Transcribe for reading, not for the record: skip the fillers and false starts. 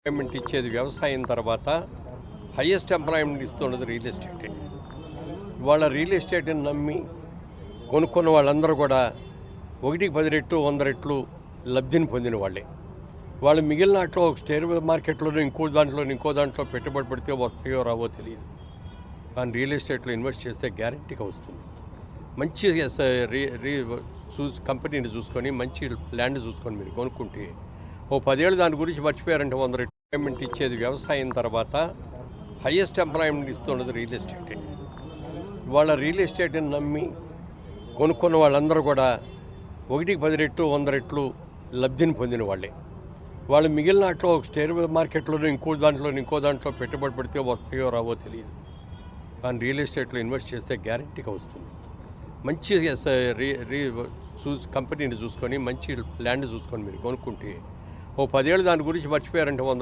Employment ఇచ్చేది వ్యవసాయం తర్వాత హైయెస్ట్ ఎంప్లాయ్మెంట్ ఇస్తున్నది రియల్ ఎస్టేటే. ఇవాళ రియల్ ఎస్టేట్ని నమ్మి కొనుక్కున్న వాళ్ళందరూ కూడా 1-10 రెట్లు 100 రెట్లు లబ్ధిని పొందిన వాళ్ళే. వాళ్ళు మిగిలిన వాటిలో షేర్ మార్కెట్లోనూ ఇంకో దాంట్లో పెట్టుబడి పెడితే వస్తాయో రావో తెలియదు. కానీ రియల్ ఎస్టేట్లో ఇన్వెస్ట్ చేస్తే గ్యారంటీగా వస్తుంది. మంచి కంపెనీని చూసుకొని మంచి ల్యాండ్ చూసుకొని మీరు కొనుక్కుంటే 10 ఏళ్ళు దాని గురించి మర్చిపోయారంటే 100 రెట్లు ఎంప్లాయ్మెంట్ ఇచ్చేది వ్యవసాయం తర్వాత హైయెస్ట్ ఎంప్లాయ్మెంట్ ఇస్తున్నది రియల్ ఎస్టేటే. ఇవాళ రియల్ ఎస్టేట్ని నమ్మి కొనుక్కున్న వాళ్ళందరూ కూడా 1-10 రెట్లు 100 రెట్లు లబ్ధిని పొందిన వాళ్ళే. వాళ్ళు మిగిలిన వాటిలో షేర్ మార్కెట్లోనూ ఇంకో దాంట్లో పెట్టుబడి పెడితే వస్తాయో రావో తెలియదు. కానీ రియల్ ఎస్టేట్లో ఇన్వెస్ట్ చేస్తే గ్యారంటీగా వస్తుంది. మంచి కంపెనీని చూసుకొని మంచి ల్యాండ్ చూసుకొని మీరు కొనుక్కుంటే 10 ఏళ్ళు దాని గురించి మర్చిపోయారంటే 100